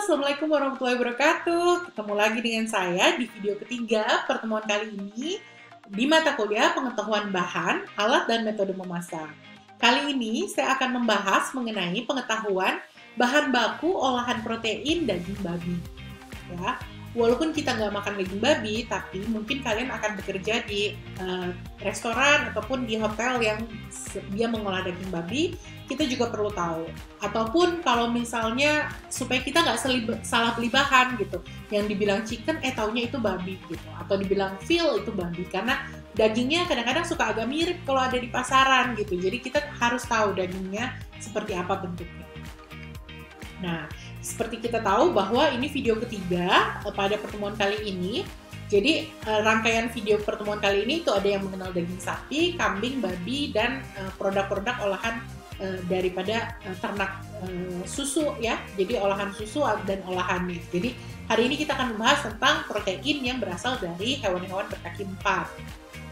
Assalamualaikum warahmatullahi wabarakatuh. Ketemu lagi dengan saya di video ketiga pertemuan kali ini di mata kuliah pengetahuan bahan, alat, dan metode memasak. Kali ini saya akan membahas mengenai pengetahuan bahan baku olahan protein daging babi. Ya, walaupun kita nggak makan daging babi, tapi mungkin kalian akan bekerja di restoran ataupun di hotel yang dia mengolah daging babi, kita juga perlu tahu. Ataupun kalau misalnya supaya kita nggak salah beli bahan gitu, yang dibilang chicken, taunya itu babi gitu, atau dibilang veal itu babi, karena dagingnya kadang-kadang suka agak mirip kalau ada di pasaran gitu. Jadi kita harus tahu dagingnya seperti apa bentuknya. Nah, seperti kita tahu bahwa ini video ketiga pada pertemuan kali ini. Jadi rangkaian video pertemuan kali ini itu ada yang mengenal daging sapi, kambing, babi, dan produk-produk olahan daripada ternak susu ya. Jadi olahan susu dan olahannya. Jadi hari ini kita akan membahas tentang protein yang berasal dari hewan-hewan berkaki 4.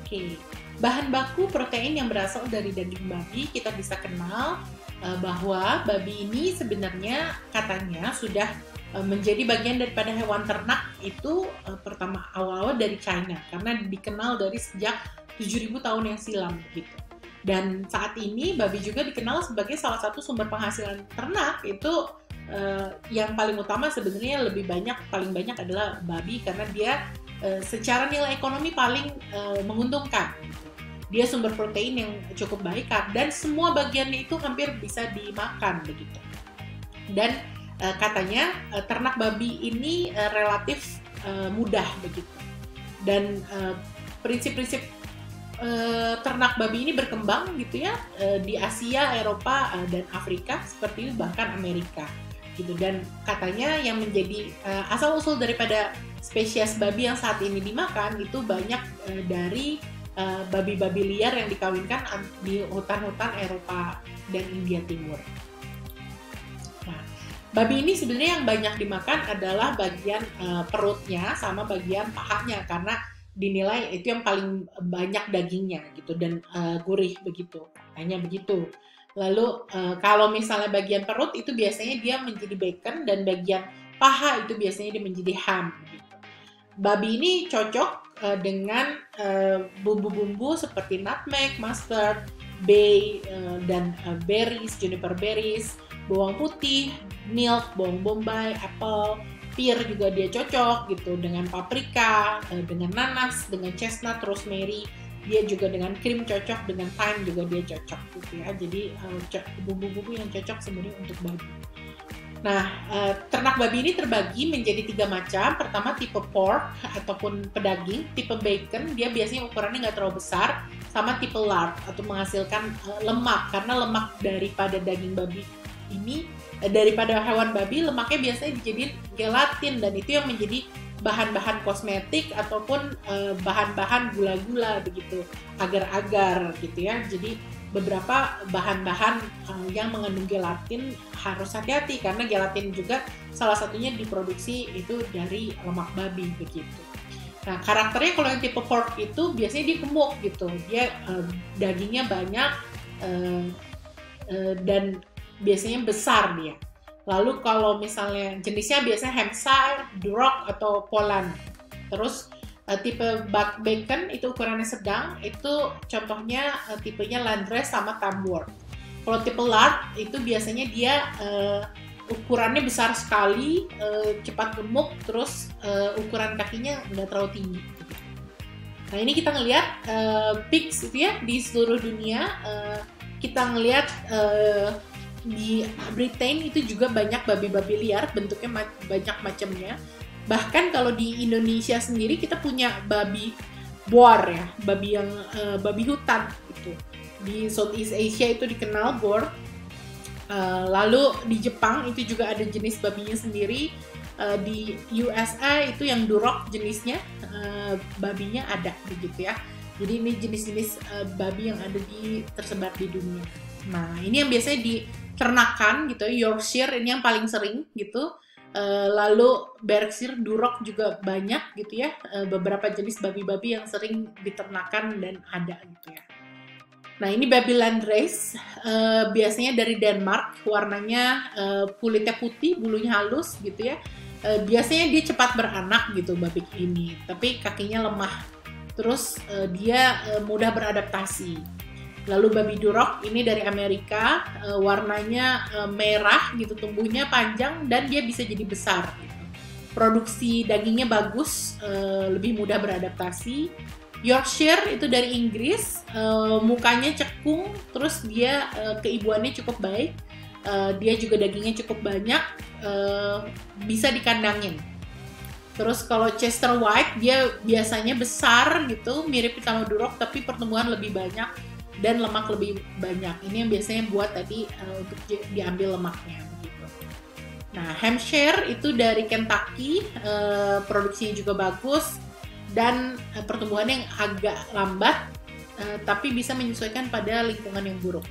Oke. Bahan baku protein yang berasal dari daging babi kita bisa kenal bahwa babi ini sebenarnya katanya sudah menjadi bagian daripada hewan ternak itu pertama awal-awal dari China, karena dikenal dari sejak 7.000 tahun yang silam gitu. Dan saat ini babi juga dikenal sebagai salah satu sumber penghasilan ternak itu yang paling utama sebenarnya paling banyak adalah babi, karena dia secara nilai ekonomi paling menguntungkan. Dia sumber protein yang cukup baik dan semua bagiannya itu hampir bisa dimakan begitu. Dan katanya ternak babi ini relatif mudah begitu. Dan prinsip-prinsip ternak babi ini berkembang gitu ya di Asia, Eropa, dan Afrika seperti itu, bahkan Amerika gitu. Dan katanya yang menjadi asal-usul daripada spesies babi yang saat ini dimakan itu banyak dari babi-babi liar yang dikawinkan di hutan-hutan Eropa dan India Timur. Nah, babi ini sebenarnya yang banyak dimakan adalah bagian perutnya sama bagian pahanya, karena dinilai itu yang paling banyak dagingnya gitu dan gurih begitu, hanya begitu. Lalu kalau misalnya bagian perut itu biasanya dia menjadi bacon, dan bagian paha itu biasanya dia menjadi ham gitu. Babi ini cocok dengan bumbu-bumbu seperti nutmeg, mustard, bay, dan berries, juniper berries, bawang putih, milk, bawang bombay, apple, pear juga dia cocok gitu, dengan paprika, dengan nanas, dengan chestnut, rosemary, dia juga dengan krim cocok, dengan thyme juga dia cocok gitu ya. Jadi bumbu-bumbu yang cocok sebenarnya untuk babi. Nah, ternak babi ini terbagi menjadi 3 macam. Pertama tipe pork ataupun pedaging, tipe bacon dia biasanya ukurannya nggak terlalu besar, sama tipe lard atau menghasilkan lemak, karena lemak daripada daging babi ini daripada hewan babi lemaknya biasanya dijadiin gelatin, dan itu yang menjadi bahan-bahan kosmetik ataupun bahan-bahan gula-gula begitu, agar-agar gitu ya. Jadi beberapa bahan-bahan yang mengandung gelatin harus hati-hati, karena gelatin juga salah satunya diproduksi itu dari lemak babi begitu. Nah, karakternya kalau yang tipe pork itu biasanya dia gemuk gitu, dia dagingnya banyak dan biasanya besar dia. Lalu kalau misalnya jenisnya biasanya Hampshire, Duroc, atau Poland. Terus tipe bacon itu ukurannya sedang, itu contohnya tipenya Landrace sama Tamworth. Kalau tipe lard itu biasanya dia ukurannya besar sekali, cepat gemuk, terus ukuran kakinya nggak terlalu tinggi. Nah, ini kita ngelihat pigs itu ya di seluruh dunia. Kita ngelihat di Britain itu juga banyak babi-babi liar, bentuknya banyak macamnya. Bahkan kalau di Indonesia sendiri kita punya babi boar ya, babi hutan gitu. Di Southeast Asia itu dikenal boar. Lalu di Jepang itu juga ada jenis babinya sendiri. Di USA itu yang Duroc jenisnya, babinya ada begitu ya. Jadi ini jenis-jenis babi yang ada tersebar di dunia. Nah, ini yang biasanya diternakan gitu, Yorkshire ini yang paling sering gitu. Lalu Berkshire, Duroc juga banyak gitu ya, beberapa jenis babi-babi yang sering diternakan dan ada gitu ya. Nah, ini babi landrace, biasanya dari Denmark, warnanya kulitnya putih, bulunya halus gitu ya. Biasanya dia cepat beranak gitu babi ini, tapi kakinya lemah. Terus dia mudah beradaptasi. Lalu babi Duroc ini dari Amerika, warnanya merah gitu, tumbuhnya panjang dan dia bisa jadi besar gitu. Produksi dagingnya bagus, lebih mudah beradaptasi. Yorkshire itu dari Inggris, mukanya cekung, terus dia keibuannya cukup baik, dia juga dagingnya cukup banyak, bisa dikandangin. Terus kalau Chester White dia biasanya besar gitu, mirip sama Duroc tapi pertumbuhan lebih banyak dan lemak lebih banyak. Ini yang biasanya buat tadi untuk diambil lemaknya begitu. Nah, Hampshire itu dari Kentucky, produksinya juga bagus dan pertumbuhannya yang agak lambat, tapi bisa menyesuaikan pada lingkungan yang buruk.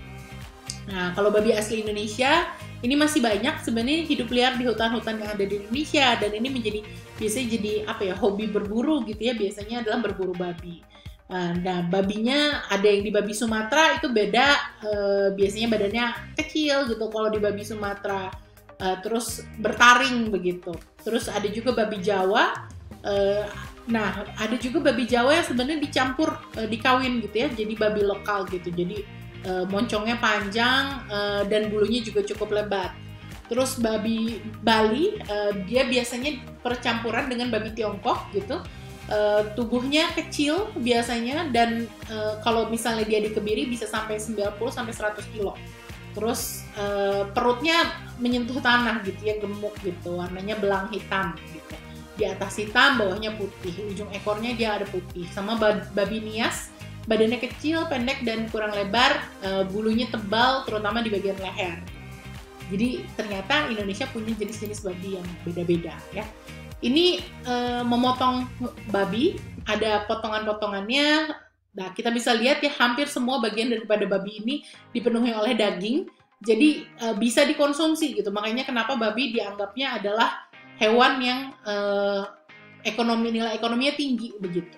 Nah, kalau babi asli Indonesia, ini masih banyak sebenarnya hidup liar di hutan-hutan yang ada di Indonesia, dan ini biasanya jadi hobi berburu gitu ya, biasanya adalah berburu babi. Nah, babinya ada yang di babi Sumatera itu beda, biasanya badannya kecil gitu kalau di babi Sumatera, terus bertaring begitu. Terus ada juga babi Jawa. Nah, ada juga babi Jawa yang sebenarnya dicampur, dikawin gitu ya, jadi babi lokal gitu. Jadi moncongnya panjang dan bulunya juga cukup lebat. Terus babi Bali, dia biasanya percampuran dengan babi Tiongkok gitu. Tubuhnya kecil biasanya dan kalau misalnya dia dikebiri bisa sampai 90-100 kilo. Terus perutnya menyentuh tanah gitu ya, gemuk gitu, warnanya belang hitam gitu. Di atas hitam, bawahnya putih. Ujung ekornya dia ada putih. Sama babi Nias, badannya kecil, pendek, dan kurang lebar, bulunya tebal, terutama di bagian leher. Jadi ternyata Indonesia punya jenis-jenis babi yang beda-beda ya. Ini memotong babi, ada potongan-potongannya. Nah, kita bisa lihat ya, hampir semua bagian daripada babi ini dipenuhi oleh daging. Jadi bisa dikonsumsi gitu. Makanya kenapa babi dianggapnya adalah hewan yang nilai ekonominya tinggi begitu.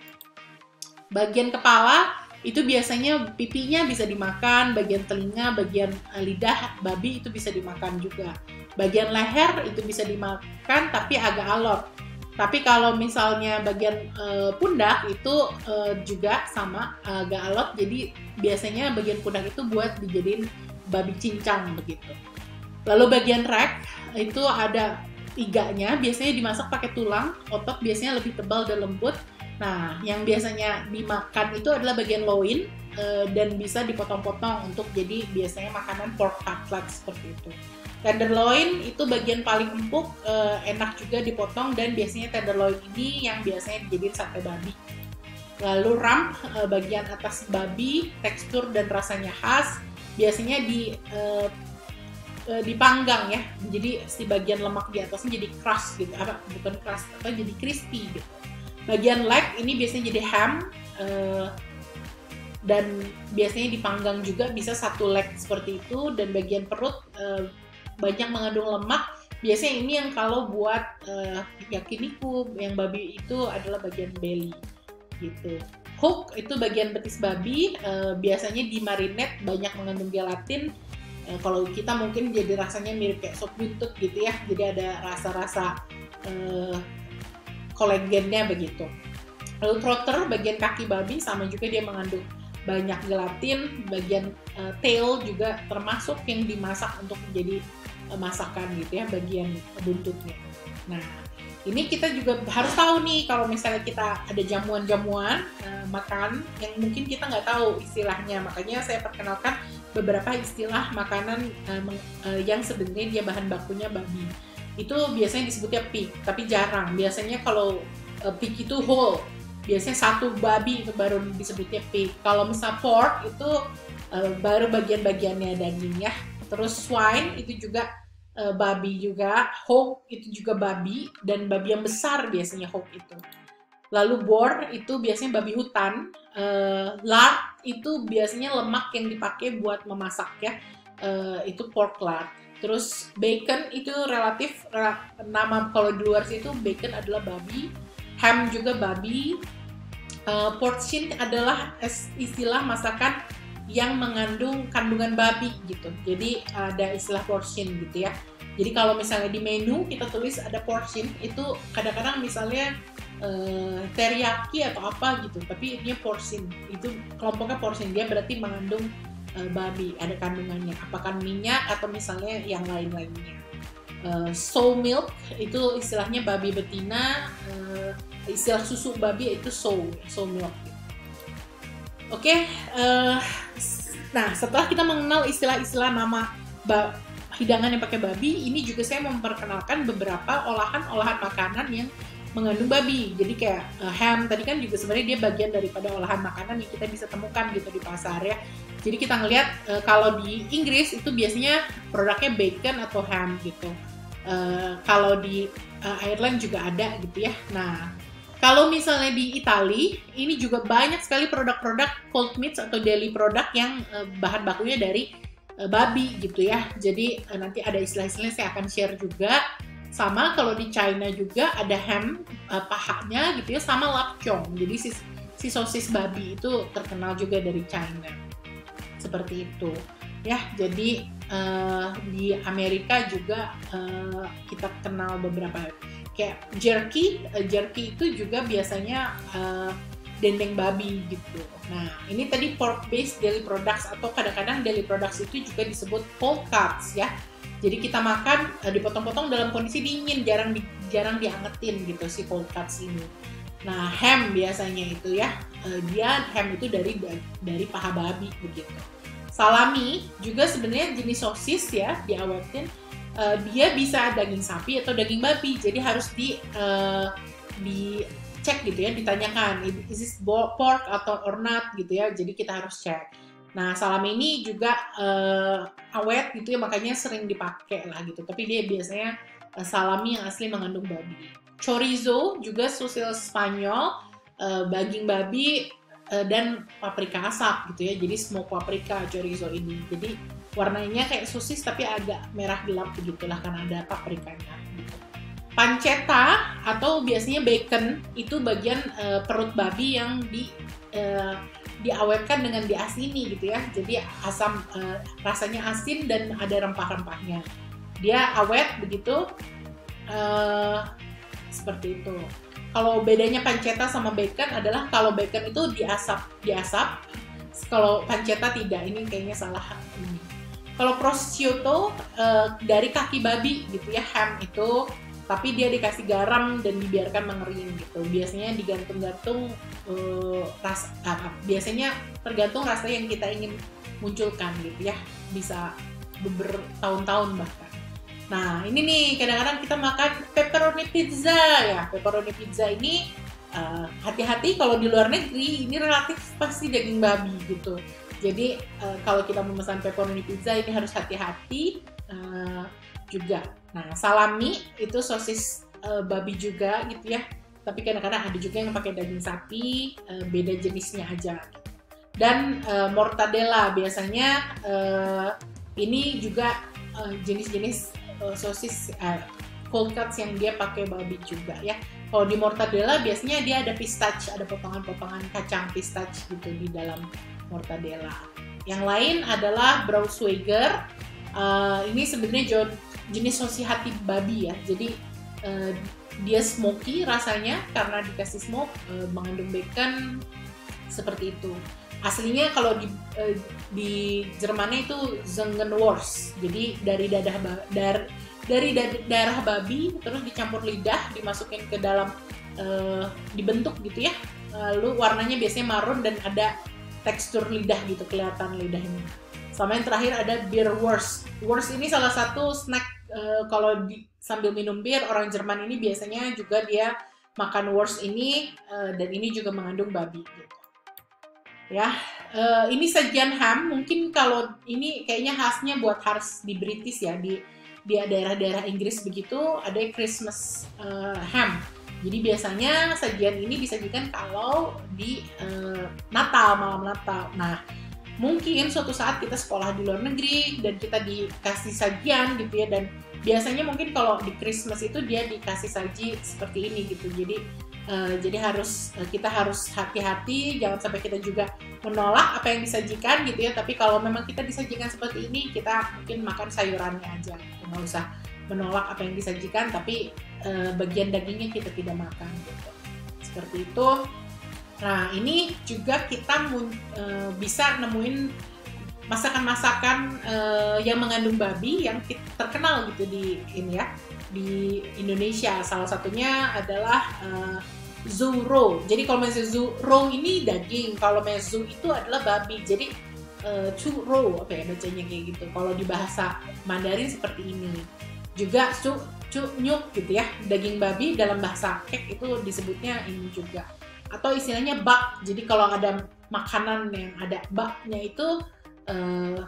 Bagian kepala itu biasanya pipinya bisa dimakan, bagian telinga, bagian lidah babi itu bisa dimakan juga. Bagian leher itu bisa dimakan tapi agak alot. Tapi kalau misalnya bagian pundak itu juga sama agak alot. Jadi biasanya bagian pundak itu buat dijadiin babi cincang begitu. Lalu bagian rek itu ada iganya, biasanya dimasak pakai tulang, otot biasanya lebih tebal dan lembut. Nah, yang biasanya dimakan itu adalah bagian loin dan bisa dipotong-potong untuk jadi biasanya makanan pork cutlet seperti itu. Tenderloin itu bagian paling empuk, enak juga dipotong dan biasanya tenderloin ini yang biasanya dijadiin sate babi. Lalu rump, bagian atas babi, tekstur dan rasanya khas, biasanya dipanggang ya, jadi si bagian lemak di atasnya jadi crust gitu, bukan crust, jadi crispy gitu. Bagian leg ini biasanya jadi ham, dan biasanya dipanggang juga, bisa satu leg seperti itu. Dan bagian perut banyak mengandung lemak, biasanya ini yang kalau buat yakiniku yang babi itu adalah bagian belly gitu. Hook itu bagian betis babi, biasanya dimarinate, banyak mengandung gelatin. Kalau kita mungkin jadi rasanya mirip kayak sop buntut gitu ya, jadi ada rasa-rasa kolagennya begitu. Lalu trotter, bagian kaki babi, sama juga dia mengandung banyak gelatin. Bagian tail juga termasuk yang dimasak untuk menjadi masakan gitu ya, bagian buntutnya. Nah, ini kita juga harus tahu nih kalau misalnya kita ada jamuan-jamuan makan yang mungkin kita nggak tahu istilahnya. Makanya saya perkenalkan beberapa istilah makanan yang sebenarnya dia bahan bakunya babi. Itu biasanya disebutnya pig, tapi jarang. Biasanya kalau pig itu whole, biasanya satu babi itu baru disebutnya pig. Kalau misal pork itu baru bagian-bagiannya daging ya. Terus swine itu juga babi juga, hog itu juga babi, dan babi yang besar biasanya hog itu. Lalu boar itu biasanya babi hutan. Lard itu biasanya lemak yang dipakai buat memasak ya, itu pork lard. Terus bacon itu relatif nama kalau di luar situ bacon adalah babi, ham juga babi. Pork shin adalah istilah masakan yang mengandung kandungan babi gitu. Jadi ada istilah portion gitu ya. Jadi kalau misalnya di menu kita tulis ada portion, itu kadang-kadang misalnya teriyaki atau apa gitu, tapi ini portion, itu kelompoknya portion, dia berarti mengandung babi, ada kandungannya, apakah minyak atau misalnya yang lain-lainnya. Sow milk itu istilahnya babi betina, istilah susu babi itu sow milk. Oke, nah setelah kita mengenal istilah-istilah nama hidangan yang pakai babi, ini juga saya memperkenalkan beberapa olahan makanan yang mengandung babi. Jadi kayak ham tadi kan juga sebenarnya dia bagian daripada olahan makanan yang kita bisa temukan gitu di pasar ya. Jadi kita ngelihat kalau di Inggris itu biasanya produknya bacon atau ham gitu. Kalau di Ireland juga ada gitu ya. Nah, kalau misalnya di Italia, ini juga banyak sekali produk-produk cold meats atau dairy product yang bahan bakunya dari babi gitu ya. Jadi nanti ada istilah-istilahnya saya akan share juga. Sama kalau di China juga ada ham pahanya gitu ya, sama lapchong. Jadi si sosis babi itu terkenal juga dari China. Seperti itu ya. Jadi di Amerika juga kita kenal beberapa kayak jerky itu juga biasanya dendeng babi gitu. Nah, ini tadi pork based dairy products, atau kadang-kadang dairy products itu juga disebut cold cuts ya. Jadi kita makan dipotong-potong dalam kondisi dingin, jarang diangetin gitu si cold cuts ini. Nah, ham biasanya itu ya, dia ham itu dari paha babi begitu. Salami juga sebenarnya jenis sosis ya, diawetin. Dia bisa daging sapi atau daging babi, jadi harus dicek gitu ya, ditanyakan is this pork atau or not gitu ya, jadi kita harus cek. Nah, salami ini juga awet gitu ya, makanya sering dipakai lah gitu, tapi dia biasanya salami yang asli mengandung babi. Chorizo juga sosis Spanyol, daging babi dan paprika asap gitu ya, jadi smoke paprika chorizo ini. Jadi warnanya kayak sosis tapi agak merah gelap begitulah karena ada paprikanya gitu. Pancetta atau biasanya bacon itu bagian perut babi yang diawetkan dengan diasini gitu ya. Jadi asam, rasanya asin dan ada rempah-rempahnya. Dia awet begitu, seperti itu. Kalau bedanya pancetta sama bacon adalah kalau bacon itu diasap, kalau pancetta tidak. Ini kayaknya salah ini. Kalau prosciutto dari kaki babi gitu ya, ham itu, tapi dia dikasih garam dan dibiarkan mengering gitu. Biasanya digantung-gantung biasanya tergantung rasa yang kita ingin munculkan gitu ya, bisa bertahun-tahun bahkan. Nah, ini nih kadang-kadang kita makan pepperoni pizza ya. Pepperoni pizza ini hati-hati kalau di luar negeri ini relatif pasti daging babi gitu. Jadi kalau kita memesan pepperoni pizza ini harus hati-hati juga. Nah, salami itu sosis babi juga gitu ya. Tapi kadang-kadang ada juga yang pakai daging sapi, beda jenisnya aja. Dan mortadella biasanya ini juga jenis-jenis sosis cold cuts yang dia pakai babi juga ya. Kalau di mortadella biasanya dia ada pistache, ada potongan-potongan kacang pistache gitu di dalam mortadella. Yang lain adalah Braunschweiger. Ini sebenarnya jenis sosis hati babi ya. Jadi dia smoky rasanya karena dikasih smoke, mengandung bacon seperti itu. Aslinya kalau di Jermannya itu Zungenwurst. Jadi dari darah babi terus dicampur lidah, dimasukin ke dalam, dibentuk gitu ya. Lalu warnanya biasanya marun dan ada tekstur lidah gitu, kelihatan lidahnya. Sama yang terakhir ada Bierwurst. Wurst ini salah satu snack kalau sambil minum bir, orang Jerman ini biasanya juga dia makan wurst ini, dan ini juga mengandung babi gitu. Ya, ini sajian ham. Mungkin kalau ini kayaknya khasnya harus di British ya, di daerah-daerah Inggris begitu ada Christmas ham. Jadi biasanya sajian ini disajikan kalau di malam Natal. Nah, mungkin suatu saat kita sekolah di luar negeri dan kita dikasih sajian gitu ya, dan biasanya mungkin kalau di Christmas itu dia dikasih saji seperti ini gitu. Jadi kita harus hati-hati, jangan sampai kita juga menolak apa yang disajikan gitu ya. Tapi kalau memang kita disajikan seperti ini, kita mungkin makan sayurannya aja, gitu. Nggak usah menolak apa yang disajikan, tapi bagian dagingnya kita tidak makan gitu. Seperti itu. Nah, ini juga kita bisa nemuin masakan-masakan yang mengandung babi yang terkenal gitu di Indonesia. Salah satunya adalah Zuro. Jadi kalau misalnya Zuro ini daging, kalau misalnya Zu itu adalah babi. Jadi Churo apa ya bacanya kayak gitu. Kalau di bahasa Mandarin seperti ini. Juga nyuk gitu ya, daging babi dalam bahasa kek itu disebutnya ini juga. Atau istilahnya bak. Jadi kalau ada makanan yang ada baknya itu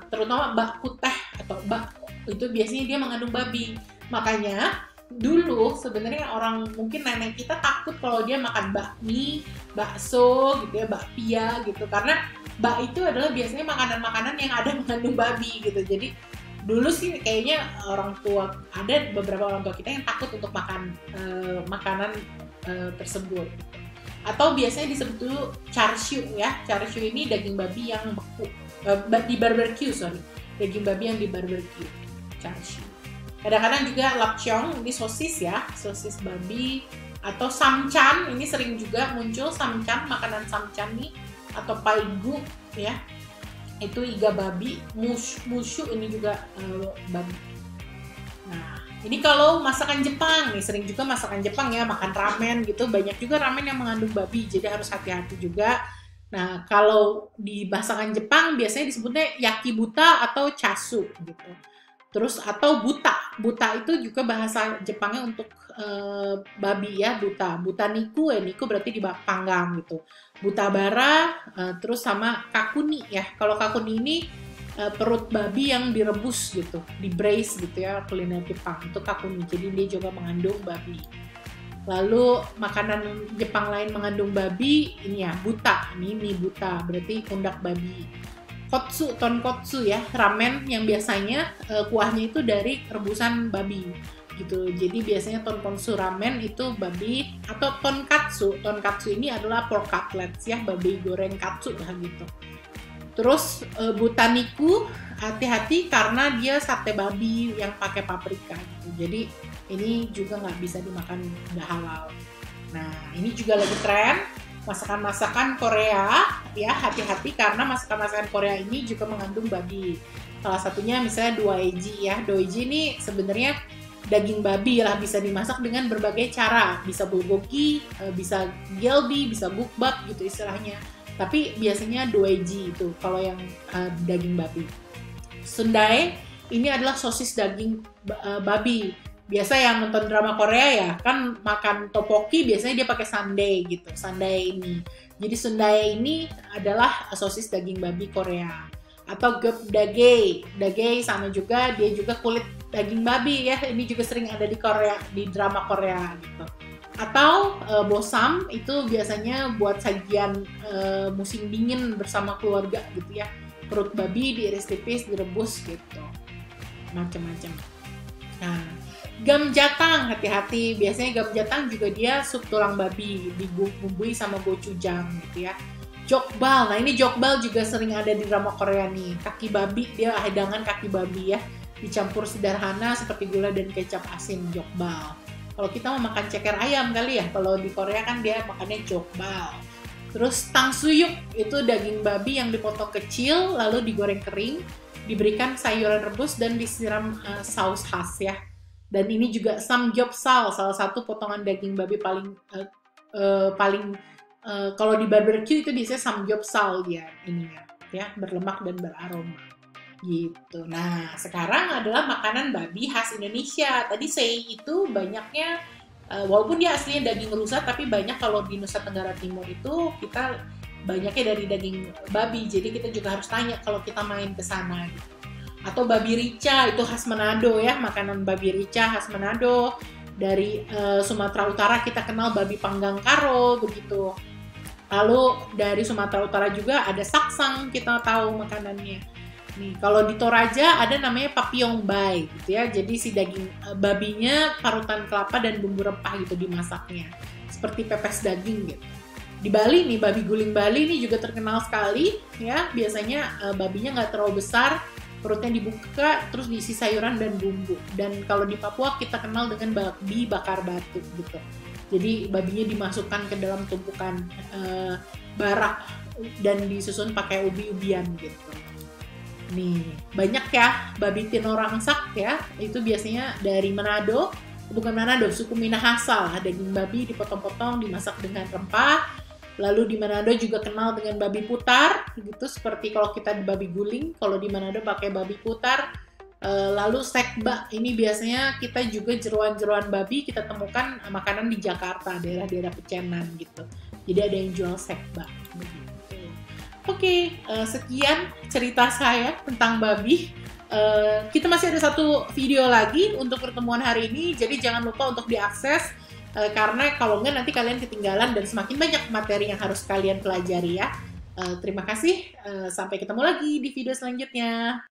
terutama bak putih atau bak itu biasanya dia mengandung babi. Makanya dulu sebenarnya orang mungkin nenek kita takut kalau dia makan bakmi, bakso gitu ya, bakpia gitu, karena bak itu adalah biasanya makanan-makanan yang ada mengandung babi gitu. Jadi dulu sih kayaknya beberapa orang tua kita yang takut untuk makan makanan tersebut. Atau biasanya disebut dulu char siu ya. Char siu ini daging babi yang beku, di barbecue, daging babi yang di barbecue, char siu. Kadang-kadang juga lapcheong, ini sosis ya, sosis babi. Atau samchan, ini sering juga muncul samchan, makanan samchan nih. Atau paigu ya, itu iga babi. Mushu ini juga babi. Nah, ini kalau masakan Jepang nih, sering juga masakan Jepang ya, makan ramen gitu, banyak juga ramen yang mengandung babi, jadi harus hati-hati juga. Nah, kalau di masakan Jepang biasanya disebutnya yakibuta atau chasu gitu. Terus atau buta itu juga bahasa Jepangnya untuk babi ya, buta niku berarti dipanggang gitu. Buta bara, terus sama kakuni ya. Kalau kakuni ini perut babi yang direbus gitu, di braise gitu ya, kuliner Jepang itu kakuni. Jadi dia juga mengandung babi. Lalu makanan Jepang lain mengandung babi, ini ya buta, ini buta berarti pundak babi. Tonkotsu ya, ramen yang biasanya kuahnya itu dari rebusan babi gitu. Jadi biasanya tonkotsu ramen itu babi. Atau tonkatsu ini adalah pork cutlets ya, babi goreng katsu lah gitu. Terus butaniku, hati-hati karena dia sate babi yang pakai paprika gitu. Jadi ini juga nggak bisa dimakan, nggak halal. Nah, ini juga lagi tren masakan-masakan Korea ya, hati-hati karena masakan-masakan Korea ini juga mengandung babi. Salah satunya misalnya doeji ya. Doeji ini sebenarnya daging babi lah, bisa dimasak dengan berbagai cara. Bisa bulgogi, bisa gelbi, bisa bukbap gitu istilahnya. Tapi biasanya doeji itu kalau yang daging babi. Sundae ini adalah sosis daging babi. Biasa yang nonton drama Korea ya, kan makan tteokbokki biasanya dia pakai sundae gitu, sundae ini. Jadi sundae ini adalah sosis daging babi Korea. Atau geopdage, sama juga dia juga kulit daging babi ya. Ini juga sering ada di Korea, di drama Korea gitu. Atau bosam itu biasanya buat sajian musim dingin bersama keluarga gitu ya. Perut babi diiris tipis, direbus gitu, macam-macam. Nah, gamjatang, hati-hati. Biasanya gamjatang juga dia sup tulang babi dibumbui sama gochujang gitu ya. Jokbal, nah ini jokbal juga sering ada di drama Korea nih. Kaki babi, dia hidangan kaki babi ya, dicampur sederhana seperti gula dan kecap asin, jokbal. Kalau kita mau makan ceker ayam kali ya, kalau di Korea kan dia makannya jokbal. Terus tangsuyuk, itu daging babi yang dipotong kecil lalu digoreng kering, diberikan sayuran rebus dan disiram saus khas ya. Dan ini juga samgyeopsal, salah satu potongan daging babi paling kalau di barbecue itu biasanya samgyeopsal dia ininya ya, berlemak dan beraroma gitu. Nah, sekarang adalah makanan babi khas Indonesia. Tadi sei itu banyaknya walaupun dia aslinya daging rusa, tapi banyak kalau di Nusa Tenggara Timur itu kita banyaknya dari daging babi. Jadi kita juga harus tanya kalau kita main ke sana gitu. Atau babi rica, itu khas Manado ya, makanan babi rica khas Manado. Dari Sumatera Utara kita kenal babi panggang karo begitu. Lalu dari Sumatera Utara juga ada saksang, kita tahu makanannya. Nih, kalau di Toraja ada namanya papillon bai gitu ya. Jadi si daging babinya parutan kelapa dan bumbu rempah gitu dimasaknya. Seperti pepes daging gitu. Di Bali nih, babi guling Bali ini juga terkenal sekali ya. Biasanya babinya nggak terlalu besar, perutnya dibuka, terus diisi sayuran dan bumbu. Dan kalau di Papua kita kenal dengan babi bakar batu gitu. Jadi babinya dimasukkan ke dalam tumpukan barak dan disusun pakai ubi-ubian gitu. Nih, banyak ya babi tinorangsak ya. Itu biasanya dari Manado, bukan Manado, suku Minahasa lah. Daging babi dipotong-potong, dimasak dengan rempah. Lalu di Manado juga kenal dengan babi putar, gitu seperti kalau kita di babi guling. Kalau di Manado pakai babi putar. Lalu sekba, ini biasanya kita juga jeroan-jeroan babi kita temukan makanan di Jakarta, daerah-daerah Pecenan gitu. Jadi ada yang jual sekba. Begitu. Oke, sekian cerita saya tentang babi. Kita masih ada satu video lagi untuk pertemuan hari ini, jadi jangan lupa untuk diakses, karena kalau nggak nanti kalian ketinggalan dan semakin banyak materi yang harus kalian pelajari ya. Terima kasih, sampai ketemu lagi di video selanjutnya.